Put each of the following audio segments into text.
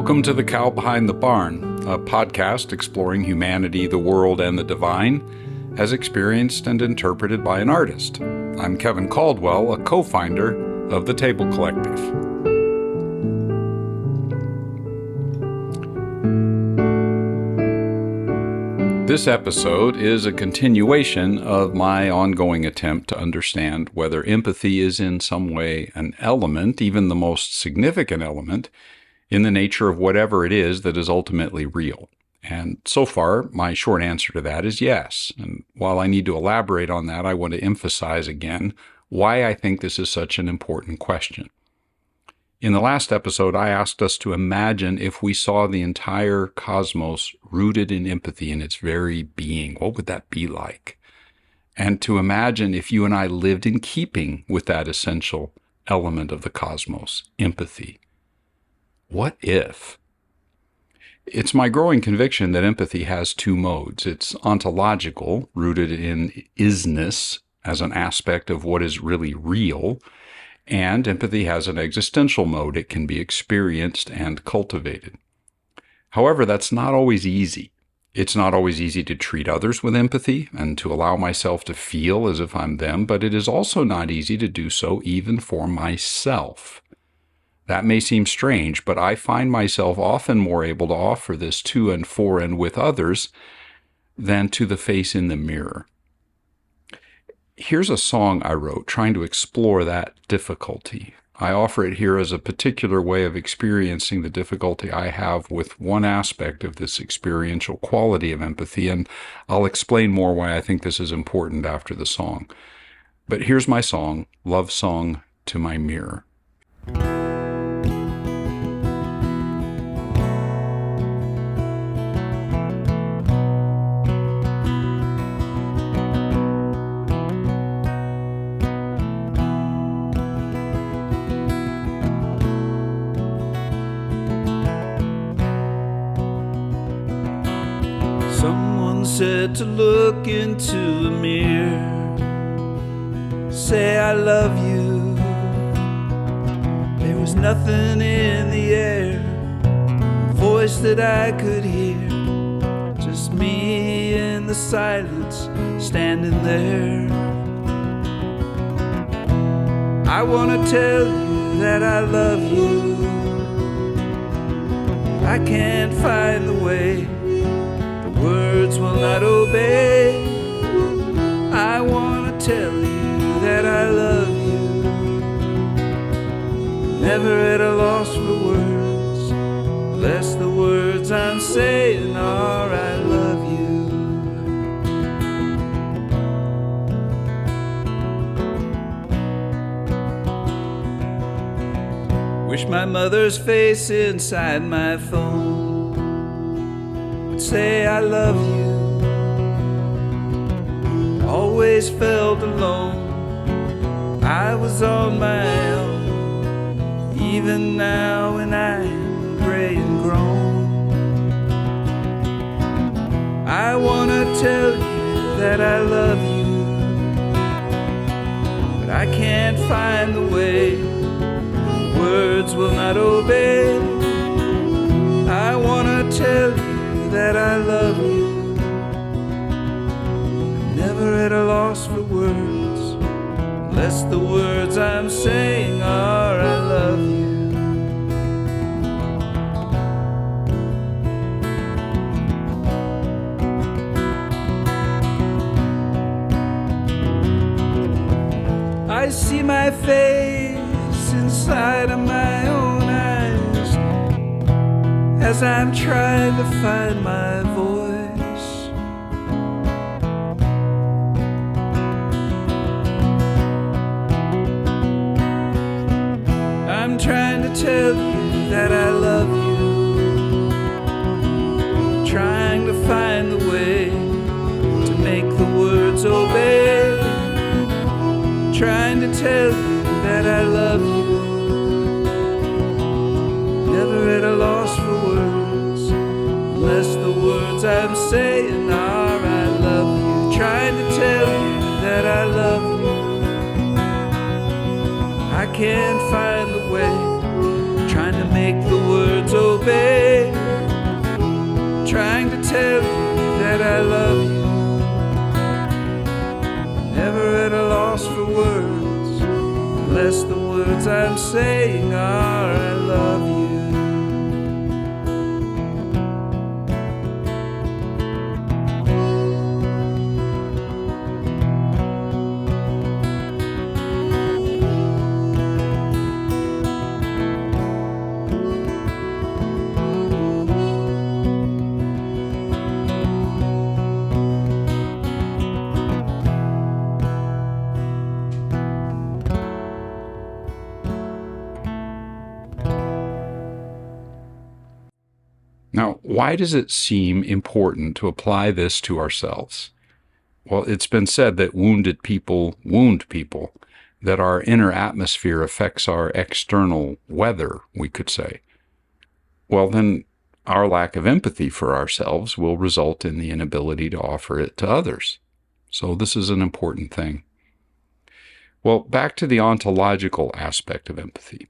Welcome to The Cow Behind the Barn, a podcast exploring humanity, the world, and the divine, as experienced and interpreted by an artist. I'm Kevin Caldwell, a co-founder of the Table Collective. This episode is a continuation of my ongoing attempt to understand whether empathy is in some way an element, even the most significant element, in the nature of whatever it is that is ultimately real. And so far, my short answer to that is yes. And while I need to elaborate on that, I want to emphasize again why I think this is such an important question. In the last episode, I asked us to imagine if we saw the entire cosmos rooted in empathy in its very being. What would that be like? And to imagine if you and I lived in keeping with that essential element of the cosmos, empathy. What if? It's my growing conviction that empathy has two modes. It's ontological, rooted in isness as an aspect of what is really real, and empathy has an existential mode. It can be experienced and cultivated. However, that's not always easy. It's not always easy to treat others with empathy and to allow myself to feel as if I'm them, but it is also not easy to do so even for myself. That may seem strange, but I find myself often more able to offer this to and for and with others than to the face in the mirror. Here's a song I wrote trying to explore that difficulty. I offer it here as a particular way of experiencing the difficulty I have with one aspect of this experiential quality of empathy, and I'll explain more why I think this is important after the song. But here's my song, Love Song to My Mirror. Someone said to look into a mirror, say I love you. There was nothing in the air, a voice that I could hear, just me in the silence, standing there. I want to tell you that I love you. I can't find the way, words will not obey. I want to tell you that I love you. Never at a loss for words, unless the words I'm saying are I love you. Wish my mother's face inside my phone say I love you. Always felt alone, I was on my own, even now when I'm gray and grown. I wanna tell you that I love you, but I can't find the way, words will not obey. I wanna tell you that I love you. I'm never at a loss for words, unless the words I'm saying are I love you. I see my face inside of my own eyes as I'm trying to find my voice. I'm trying to tell you that I love you, trying to find the way to make the words obey, trying to tell you that I love you. Never at a loss for words, unless the words I'm saying are I love you. Trying to tell you that I love you. I can't find the way, trying to make the words obey. fade, trying to tell you that I love you. Never at a loss for words, unless the words I'm saying are I love you. Now, why does it seem important to apply this to ourselves? Well, it's been said that wounded people wound people, that our inner atmosphere affects our external weather, we could say. Well, then our lack of empathy for ourselves will result in the inability to offer it to others. So this is an important thing. Well, back to the ontological aspect of empathy.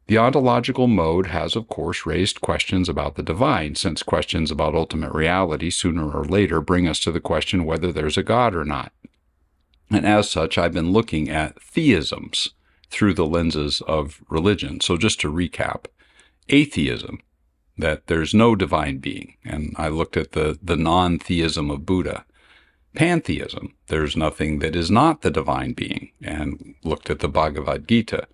The ontological mode has, of course, raised questions about the divine, since questions about ultimate reality sooner or later bring us to the question whether there's a God or not. And as such, I've been looking at theisms through the lenses of religion. So just to recap, atheism, that there's no divine being, and I looked at the non-theism of Buddha. Pantheism, there's nothing that is not the divine being, and looked at the Bhagavad Gita.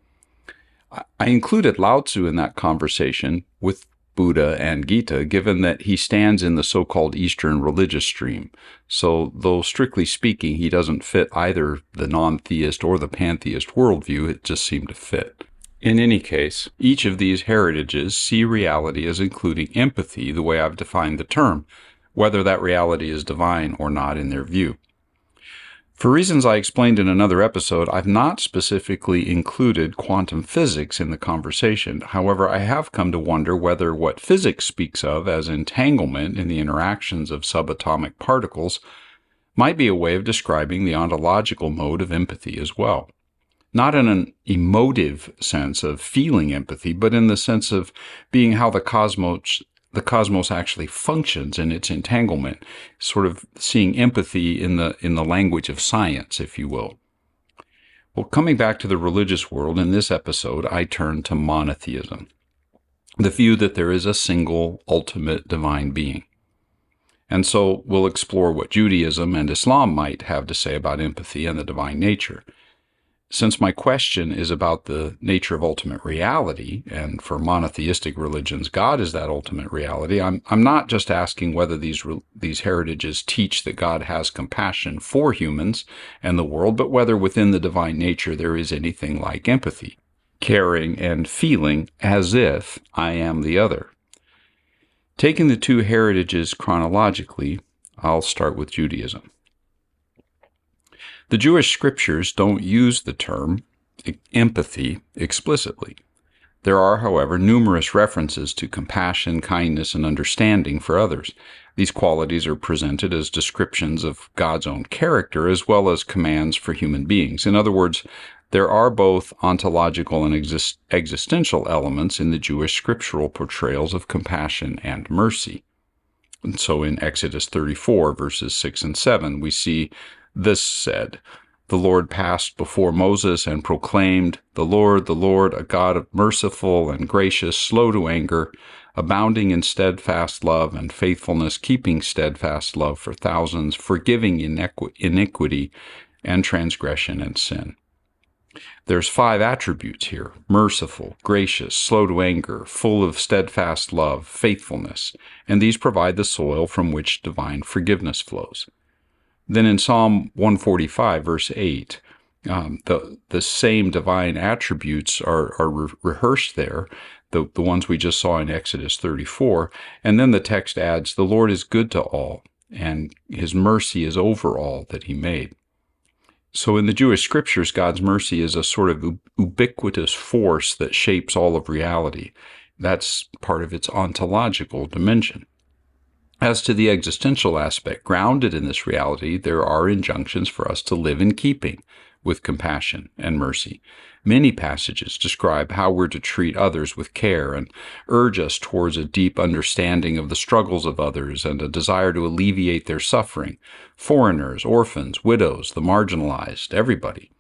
I included Lao Tzu in that conversation with Buddha and Gita, given that he stands in the so-called Eastern religious stream. So, though strictly speaking, he doesn't fit either the non-theist or the pantheist worldview, it just seemed to fit. In any case, each of these heritages see reality as including empathy, the way I've defined the term, whether that reality is divine or not in their view. For reasons I explained in another episode, I've not specifically included quantum physics in the conversation. However, I have come to wonder whether what physics speaks of as entanglement in the interactions of subatomic particles might be a way of describing the ontological mode of empathy as well. Not in an emotive sense of feeling empathy, but in the sense of being how the cosmos actually functions in its entanglement, sort of seeing empathy in the language of science, if you will. Well, coming back to the religious world, in this episode, I turn to monotheism, the view that there is a single, ultimate divine being. And so we'll explore what Judaism and Islam might have to say about empathy and the divine nature. Since my question is about the nature of ultimate reality, and for monotheistic religions, God is that ultimate reality, I'm not just asking whether these heritages teach that God has compassion for humans and the world, but whether within the divine nature there is anything like empathy, caring and feeling as if I am the other. Taking the two heritages chronologically, I'll start with Judaism. The Jewish scriptures don't use the term empathy explicitly. There are, however, numerous references to compassion, kindness, and understanding for others. These qualities are presented as descriptions of God's own character as well as commands for human beings. In other words, there are both ontological and existential elements in the Jewish scriptural portrayals of compassion and mercy. And so in Exodus 34, verses 6 and 7, we see this said, "The Lord passed before Moses and proclaimed, the Lord, a God of merciful and gracious, slow to anger, abounding in steadfast love and faithfulness, keeping steadfast love for thousands, forgiving iniquity and transgression and sin." There's 5 attributes here: merciful, gracious, slow to anger, full of steadfast love, faithfulness, and these provide the soil from which divine forgiveness flows. Then in Psalm 145, verse 8, the same divine attributes are rehearsed there, the ones we just saw in Exodus 34, and then the text adds, "The Lord is good to all, and his mercy is over all that he made." So in the Jewish scriptures, God's mercy is a sort of ubiquitous force that shapes all of reality. That's part of its ontological dimension. As to the existential aspect grounded in this reality, there are injunctions for us to live in keeping with compassion and mercy. Many passages describe how we're to treat others with care and urge us towards a deep understanding of the struggles of others and a desire to alleviate their suffering. Foreigners, orphans, widows, the marginalized, everybody.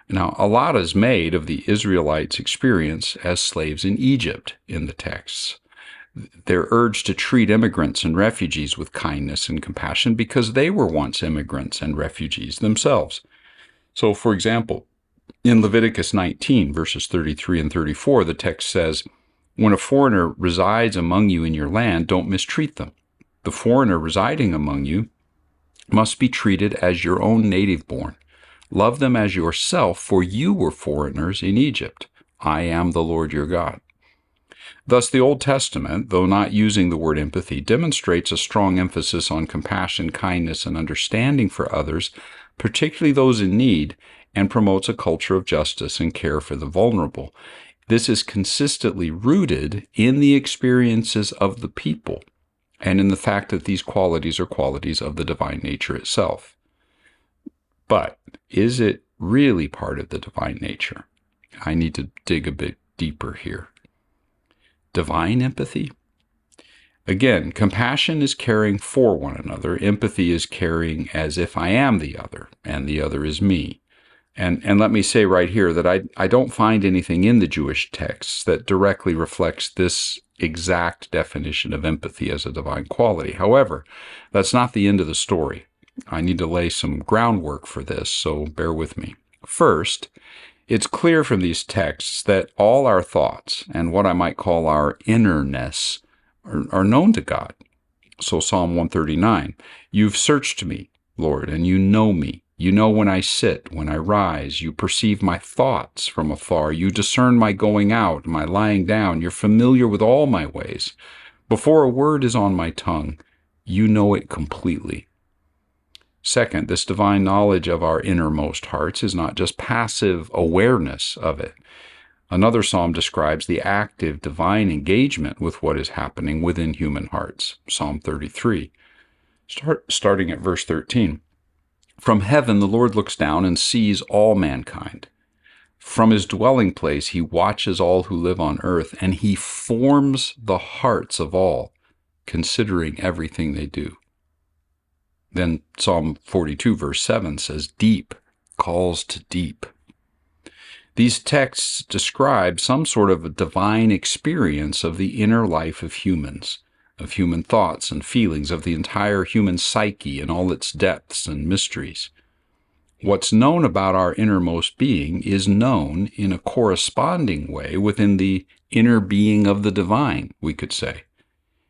Now, a lot is made of the Israelites' experience as slaves in Egypt in the texts. They're urged to treat immigrants and refugees with kindness and compassion because they were once immigrants and refugees themselves. So, for example, in Leviticus 19, verses 33 and 34, the text says, "When a foreigner resides among you in your land, don't mistreat them. The foreigner residing among you must be treated as your own native born. Love them as yourself, for you were foreigners in Egypt. I am the Lord your God." Thus, the Old Testament, though not using the word empathy, demonstrates a strong emphasis on compassion, kindness, and understanding for others, particularly those in need, and promotes a culture of justice and care for the vulnerable. This is consistently rooted in the experiences of the people and in the fact that these qualities are qualities of the divine nature itself. But is it really part of the divine nature? I need to dig a bit deeper here. Divine empathy? Again, compassion is caring for one another. Empathy is caring as if I am the other, and the other is me. And let me say right here that I don't find anything in the Jewish texts that directly reflects this exact definition of empathy as a divine quality. However, that's not the end of the story. I need to lay some groundwork for this, so bear with me. First, it's clear from these texts that all our thoughts and what I might call our innerness are known to God. So Psalm 139, "You've searched me, Lord, and you know me. You know when I sit, when I rise. You perceive my thoughts from afar. You discern my going out, my lying down. You're familiar with all my ways. Before a word is on my tongue, you know it completely." Second, this divine knowledge of our innermost hearts is not just passive awareness of it. Another psalm describes the active divine engagement with what is happening within human hearts. Psalm 33, starting at verse 13. "From heaven the Lord looks down and sees all mankind. From his dwelling place he watches all who live on earth, and he forms the hearts of all, considering everything they do." Then Psalm 42, verse 7 says, "Deep calls to deep." These texts describe some sort of a divine experience of the inner life of humans, of human thoughts and feelings, of the entire human psyche and all its depths and mysteries. What's known about our innermost being is known in a corresponding way within the inner being of the divine, we could say.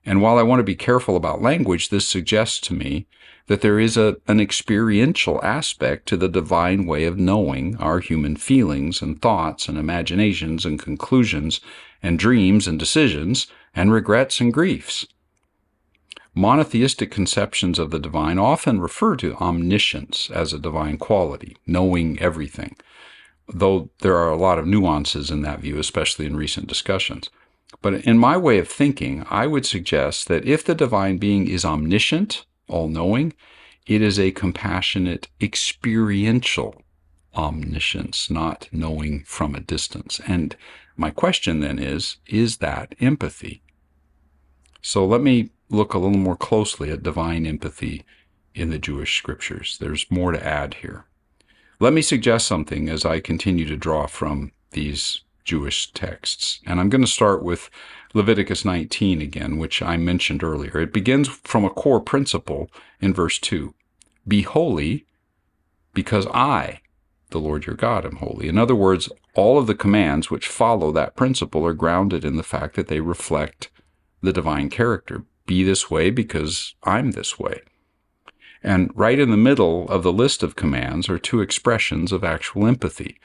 And while I want to be careful about language, this suggests to me that there is an experiential aspect to the divine way of knowing our human feelings and thoughts and imaginations and conclusions and dreams and decisions and regrets and griefs. Monotheistic conceptions of the divine often refer to omniscience as a divine quality, knowing everything, though there are a lot of nuances in that view, especially in recent discussions. But in my way of thinking, I would suggest that if the divine being is omniscient, all-knowing, it is a compassionate, experiential omniscience, not knowing from a distance. And my question then is that empathy? So let me look a little more closely at divine empathy in the Jewish scriptures. There's more to add here. Let me suggest something as I continue to draw from these Jewish texts. And I'm going to start with Leviticus 19 again, which I mentioned earlier. It begins from a core principle in verse 2. "Be holy because I, the Lord your God, am holy." In other words, all of the commands which follow that principle are grounded in the fact that they reflect the divine character. Be this way because I'm this way. And right in the middle of the list of commands are two expressions of actual empathy.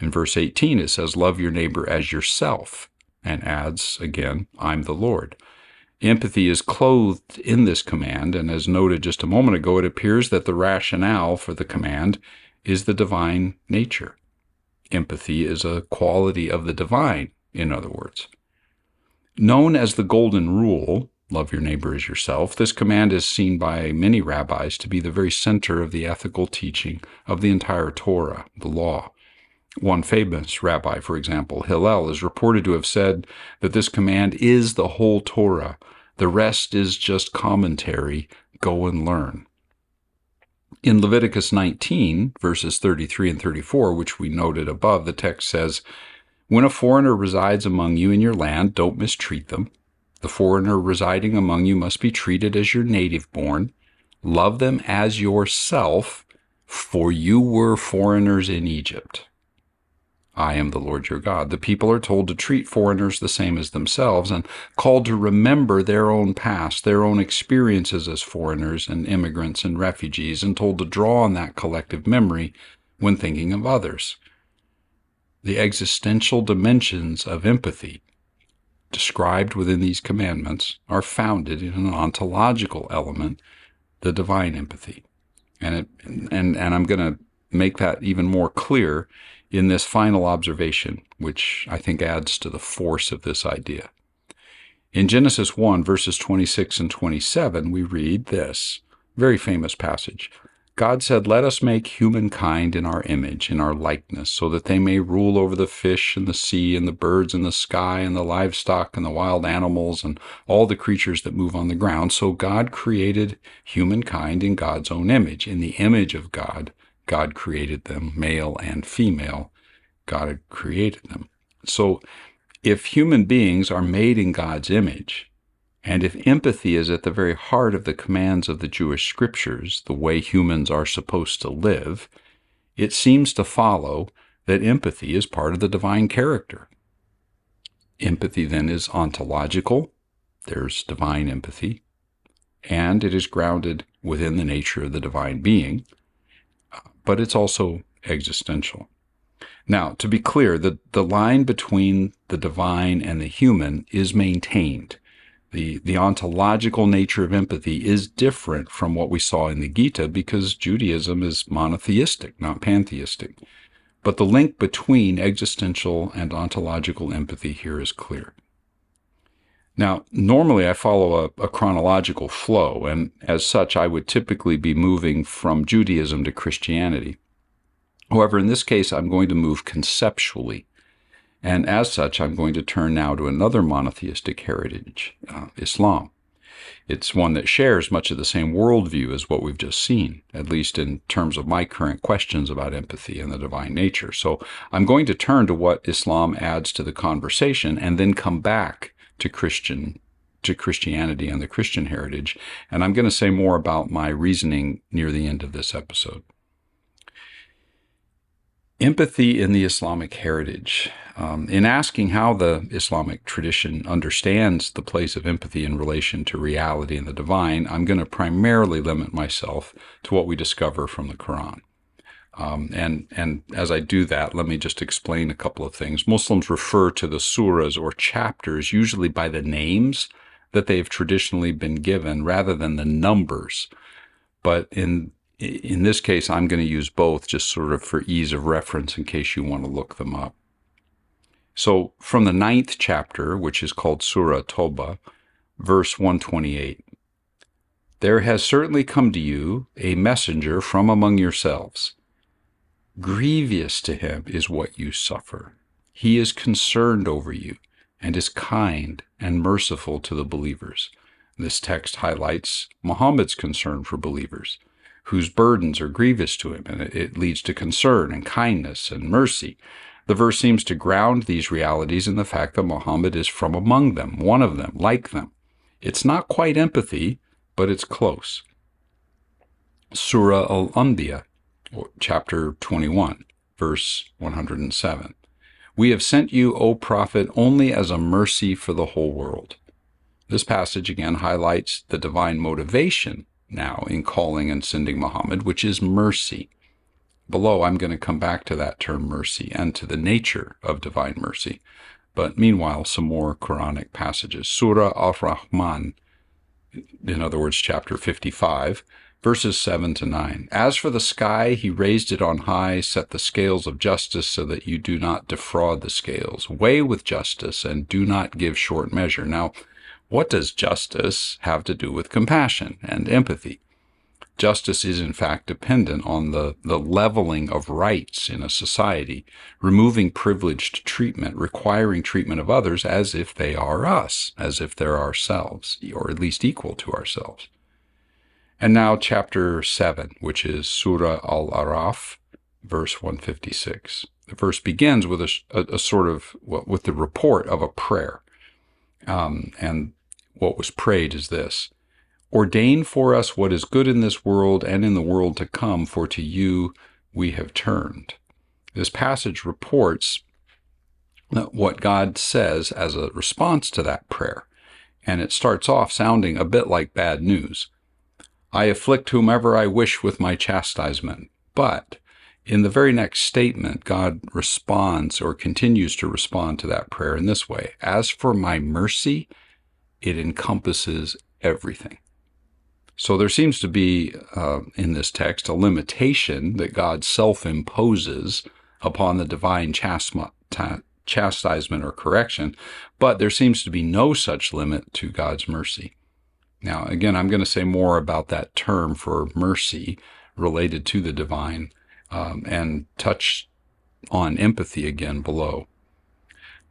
In verse 18, it says, "Love your neighbor as yourself," and adds, again, "I'm the Lord." Empathy is clothed in this command, and as noted just a moment ago, it appears that the rationale for the command is the divine nature. Empathy is a quality of the divine, in other words. Known as the Golden Rule, love your neighbor as yourself. This command is seen by many rabbis to be the very center of the ethical teaching of the entire Torah, the law. One famous rabbi, for example, Hillel, is reported to have said that this command is the whole Torah. The rest is just commentary. Go and learn. In Leviticus 19, verses 33 and 34, which we noted above, the text says, "When a foreigner resides among you in your land, don't mistreat them. The foreigner residing among you must be treated as your native-born. Love them as yourself, for you were foreigners in Egypt. I am the Lord your God." The people are told to treat foreigners the same as themselves and called to remember their own past, their own experiences as foreigners and immigrants and refugees, and told to draw on that collective memory when thinking of others. The existential dimensions of empathy described within these commandments are founded in an ontological element, the divine empathy. And I'm going to make that even more clear in this final observation, which I think adds to the force of this idea. In Genesis 1, verses 26 and 27, we read this very famous passage. God said, "Let us make humankind in our image, in our likeness, so that they may rule over the fish and the sea and the birds in the sky and the livestock and the wild animals and all the creatures that move on the ground." So God created humankind in God's own image. In the image of God, God created them, male and female. God had created them. So if human beings are made in God's image, and if empathy is at the very heart of the commands of the Jewish scriptures, the way humans are supposed to live, it seems to follow that empathy is part of the divine character. Empathy then is ontological. There's divine empathy. And it is grounded within the nature of the divine being. But it's also existential. Now, to be clear, the line between the divine and the human is maintained. The ontological nature of empathy is different from what we saw in the Gita because Judaism is monotheistic, not pantheistic. But the link between existential and ontological empathy here is clear. Now, normally I follow a chronological flow, and as such, I would typically be moving from Judaism to Christianity. However, in this case, I'm going to move conceptually, and as such, I'm going to turn now to another monotheistic heritage, Islam. It's one that shares much of the same worldview as what we've just seen, at least in terms of my current questions about empathy and the divine nature. So I'm going to turn to what Islam adds to the conversation and then come back to Christianity and the Christian heritage, and I'm going to say more about my reasoning near the end of this episode. Empathy in the Islamic heritage. In asking how the Islamic tradition understands the place of empathy in relation to reality and the divine, I'm going to primarily limit myself to what we discover from the Quran. And as I do that, let me just explain a couple of things. Muslims refer to the surahs or chapters usually by the names that they've traditionally been given rather than the numbers. But in this case, I'm going to use both just sort of for ease of reference in case you want to look them up. So from the 9th chapter, which is called Surah Toba, verse 128, "There has certainly come to you a messenger from among yourselves. Grievous to him is what you suffer. He is concerned over you and is kind and merciful to the believers." This text highlights Muhammad's concern for believers, whose burdens are grievous to him, and it leads to concern and kindness and mercy. The verse seems to ground these realities in the fact that Muhammad is from among them, one of them, like them. It's not quite empathy, but it's close. Surah Al-Anbiya, chapter 21, verse 107. "We have sent you, O Prophet, only as a mercy for the whole world." This passage again highlights the divine motivation now in calling and sending Muhammad, which is mercy. Below, I'm going to come back to that term mercy and to the nature of divine mercy. But meanwhile, some more Quranic passages. Surah Ar-Rahman, in other words, chapter 55, verses 7 to 9. "As for the sky, he raised it on high, set the scales of justice so that you do not defraud the scales. Weigh with justice and do not give short measure." Now, What does justice have to do with compassion and empathy? Justice is, in fact, dependent on the leveling of rights in a society, removing privileged treatment, requiring treatment of others as if they are us, as if they're ourselves, or at least equal to ourselves. And now chapter 7, which is Surah Al-Araf, verse 156. The verse begins with a sort of, with the report of a prayer. And what was prayed is this: ordain for us what is good in this world and in the world to come, for to you we have turned. This passage reports what God says as a response to that prayer, and it starts off sounding a bit like bad news. I afflict whomever I wish with my chastisement. But in the very next statement, God responds, or continues to respond to that prayer in this way: as for my mercy, it encompasses everything. So there seems to be, in this text, a limitation that God self-imposes upon the divine chastisement or correction, but there seems to be no such limit to God's mercy. Now, again, I'm going to say more about that term for mercy related to the divine, and touch on empathy again below.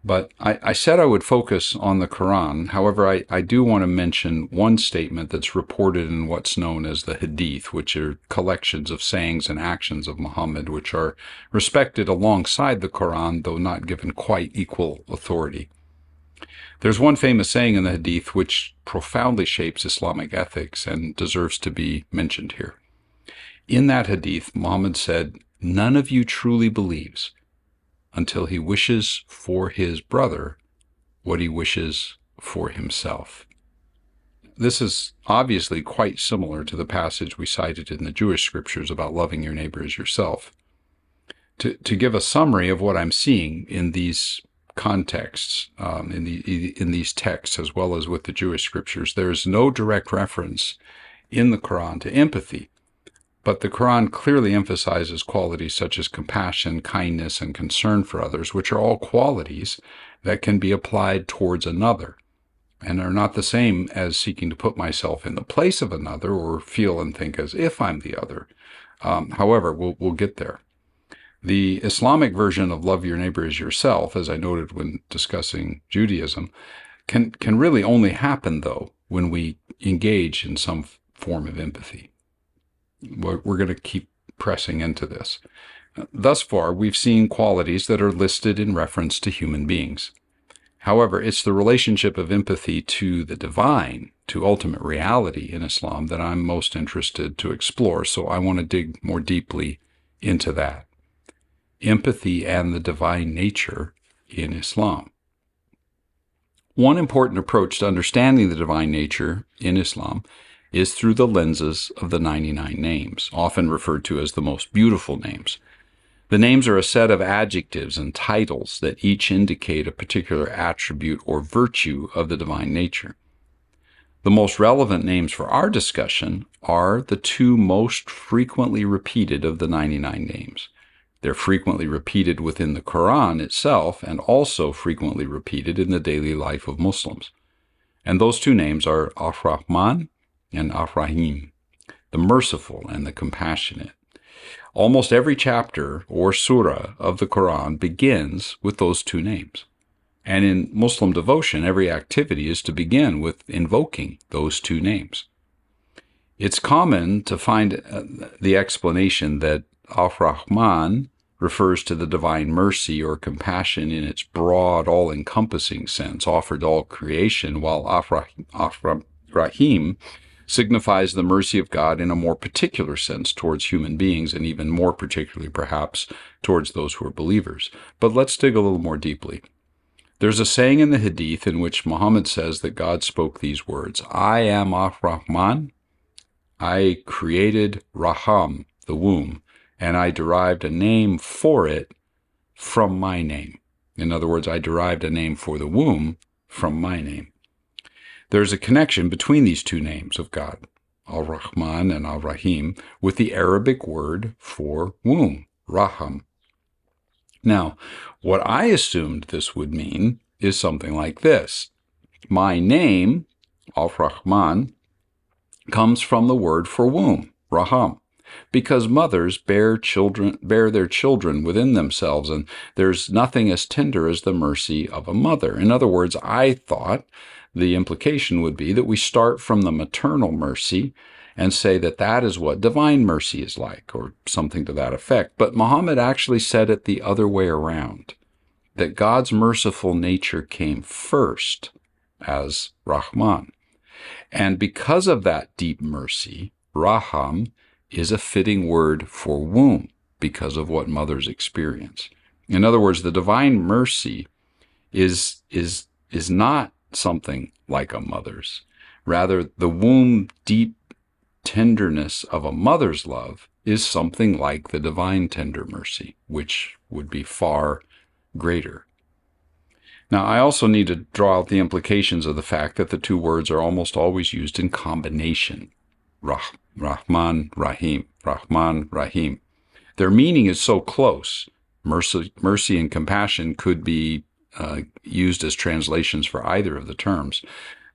But I said I would focus on the Quran. However, I do want to mention one statement that's reported in what's known as the Hadith, which are collections of sayings and actions of Muhammad, which are respected alongside the Quran, though not given quite equal authority. There's one famous saying in the Hadith which profoundly shapes Islamic ethics and deserves to be mentioned here. In that Hadith, Muhammad said, "None of you truly believes until he wishes for his brother what he wishes for himself." This is obviously quite similar to the passage we cited in the Jewish scriptures about loving your neighbor as yourself. To give a summary of what I'm seeing in these contexts, in these texts, as well as with the Jewish scriptures, there is no direct reference in the Quran to empathy. But the Quran clearly emphasizes qualities such as compassion, kindness, and concern for others, which are all qualities that can be applied towards another and are not the same as seeking to put myself in the place of another or feel and think as if I'm the other. However, we'll get there. The Islamic version of love your neighbor as yourself, as I noted when discussing Judaism, can really only happen, though, when we engage in some form of empathy. We're going to keep pressing into this. Thus far, we've seen qualities that are listed in reference to human beings. However, it's the relationship of empathy to the divine, to ultimate reality in Islam, that I'm most interested to explore, so I want to dig more deeply into that. Empathy and the divine nature in Islam. One important approach to understanding the divine nature in Islam is through the lenses of the 99 names, often referred to as the most beautiful names. The names are a set of adjectives and titles that each indicate a particular attribute or virtue of the divine nature. The most relevant names for our discussion are the two most frequently repeated of the 99 names. They're frequently repeated within the Quran itself and also frequently repeated in the daily life of Muslims. And those two names are Ar-Rahman and Ar-Rahim, the merciful and the compassionate. Almost every chapter or surah of the Quran begins with those two names. And in Muslim devotion, every activity is to begin with invoking those two names. It's common to find the explanation that Ar-Rahman refers to the divine mercy or compassion in its broad, all-encompassing sense offered to all creation, while Ar-Rahim signifies the mercy of God in a more particular sense towards human beings, and even more particularly, perhaps, towards those who are believers. But let's dig a little more deeply. There's a saying in the Hadith in which Muhammad says that God spoke these words: "I am Ar-Rahman, I created Raham, the womb, and I derived a name for it from my name." In other words, I derived a name for the womb from my name. There's a connection between these two names of God, Ar-Rahman and Ar-Rahim, with the Arabic word for womb, Raham. Now, what I assumed this would mean is something like this: my name Rahman, comes from the word for womb, raham, because mothers bear their children within themselves, and there's nothing as tender as the mercy of a mother. In other words, I thought the implication would be that we start from the maternal mercy and say that that is what divine mercy is like, or something to that effect. But Muhammad actually said it the other way around, that God's merciful nature came first as Rahman. And because of that deep mercy, Raham is a fitting word for womb because of what mothers experience. In other words, the divine mercy is not something like a mother's. Rather, the womb deep tenderness of a mother's love is something like the divine tender mercy, which would be far greater. Now, I also need to draw out the implications of the fact that the two words are almost always used in combination. Rahman, Rahim, Rahman, Rahim. Their meaning is so close. Mercy and compassion could be used as translations for either of the terms.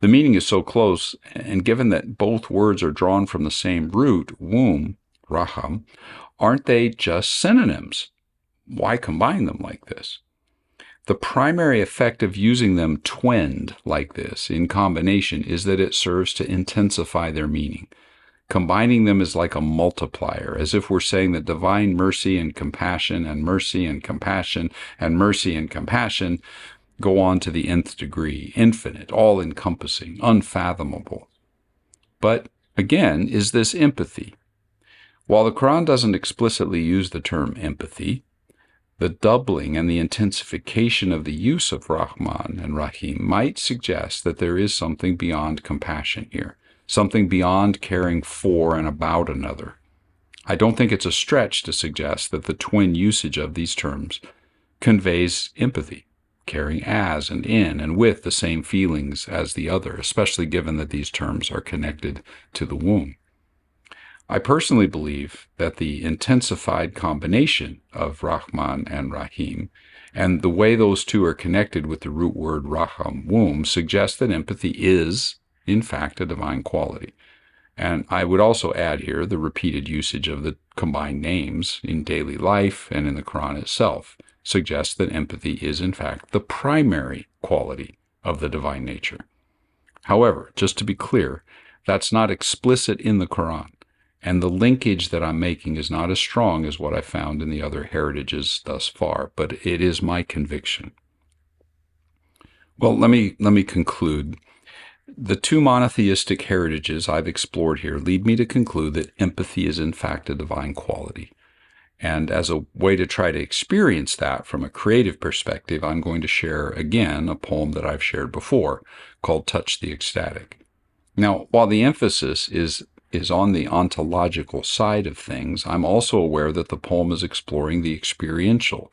The meaning is so close, and given that both words are drawn from the same root, womb, raham, aren't they just synonyms? Why combine them like this? The primary effect of using them twinned like this in combination is that it serves to intensify their meaning. Combining them is like a multiplier, as if we're saying that divine mercy and compassion and mercy and compassion and mercy and compassion go on to the nth degree, infinite, all-encompassing, unfathomable. But again, is this empathy? While the Quran doesn't explicitly use the term empathy, the doubling and the intensification of the use of Rahman and Rahim might suggest that there is something beyond compassion here, something beyond caring for and about another. I don't think it's a stretch to suggest that the twin usage of these terms conveys empathy, caring as and in and with the same feelings as the other, especially given that these terms are connected to the womb. I personally believe that the intensified combination of Rahman and Rahim and the way those two are connected with the root word Raham, womb, suggests that empathy is, in fact, a divine quality. And I would also add here the repeated usage of the combined names in daily life and in the Quran itself suggests that empathy is, in fact, the primary quality of the divine nature. However, just to be clear, that's not explicit in the Quran, and the linkage that I'm making is not as strong as what I found in the other heritages thus far, but it is my conviction. Well, let me conclude. The two monotheistic heritages I've explored here lead me to conclude that empathy is in fact a divine quality. And as a way to try to experience that from a creative perspective, I'm going to share again a poem that I've shared before called Touch the Ecstatic. Now, while the emphasis is on the ontological side of things, I'm also aware that the poem is exploring the experiential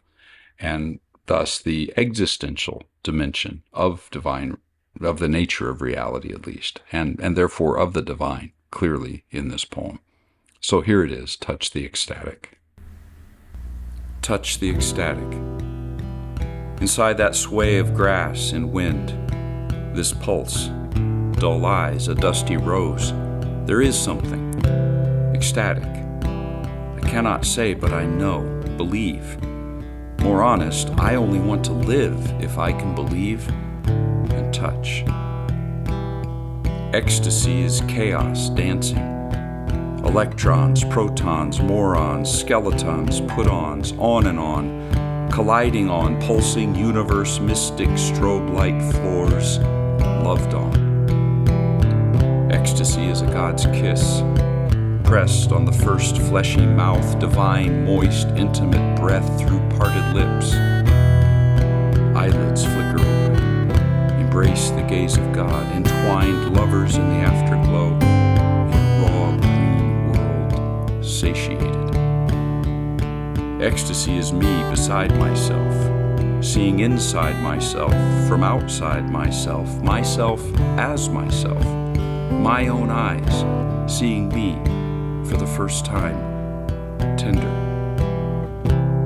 and thus the existential dimension of the nature of reality at least, and therefore of the divine, clearly in this poem. So here it is, Touch the Ecstatic. Touch the ecstatic. Inside that sway of grass and wind, this pulse, dull eyes, a dusty rose, there is something ecstatic. I cannot say, but I know, believe. More honest, I only want to live if I can believe and touch. Ecstasy is chaos dancing. Electrons, protons, morons, skeletons, put-ons, on and on, colliding on pulsing universe mystic strobe light floors, loved on. Ecstasy is a God's kiss, pressed on the first fleshy mouth, divine, moist, intimate breath through parted lips. Eyelids flicker open, embrace the gaze of God, entwined lovers in the afterglow, satiated. Ecstasy is me beside myself, seeing inside myself, from outside myself, myself as myself, my own eyes, seeing me for the first time, tender.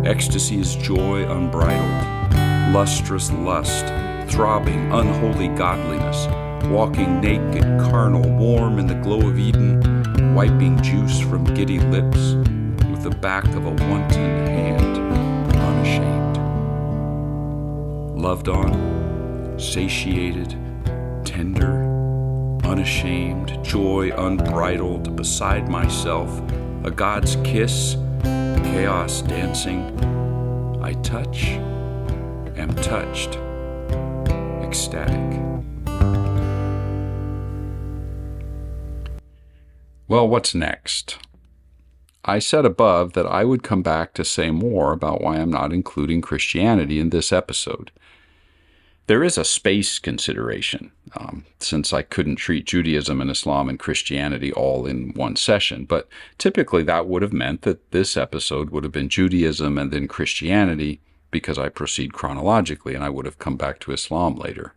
Ecstasy is joy unbridled, lustrous lust, throbbing, unholy godliness, walking naked, carnal, warm in the glow of Eden, wiping juice from giddy lips with the back of a wanton hand, unashamed. Loved on, satiated, tender, unashamed, joy unbridled, beside myself, a God's kiss, chaos dancing. I touch, am touched, ecstatic. Well, what's next? I said above that I would come back to say more about why I'm not including Christianity in this episode. There is a space consideration, since I couldn't treat Judaism and Islam and Christianity all in one session, but typically that would have meant that this episode would have been Judaism and then Christianity, because I proceed chronologically and I would have come back to Islam later.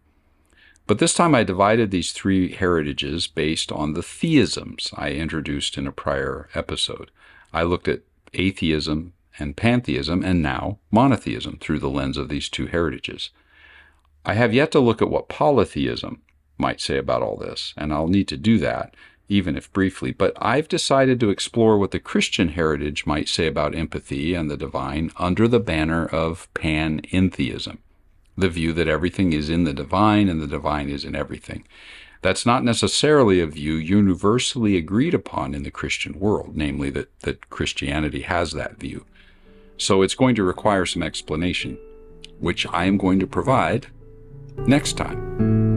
But this time I divided these three heritages based on the theisms I introduced in a prior episode. I looked at atheism and pantheism and now monotheism through the lens of these two heritages. I have yet to look at what polytheism might say about all this, and I'll need to do that, even if briefly, but I've decided to explore what the Christian heritage might say about empathy and the divine under the banner of panentheism, the view that everything is in the divine and the divine is in everything. That's not necessarily a view universally agreed upon in the Christian world, namely that Christianity has that view. So it's going to require some explanation, which I am going to provide next time.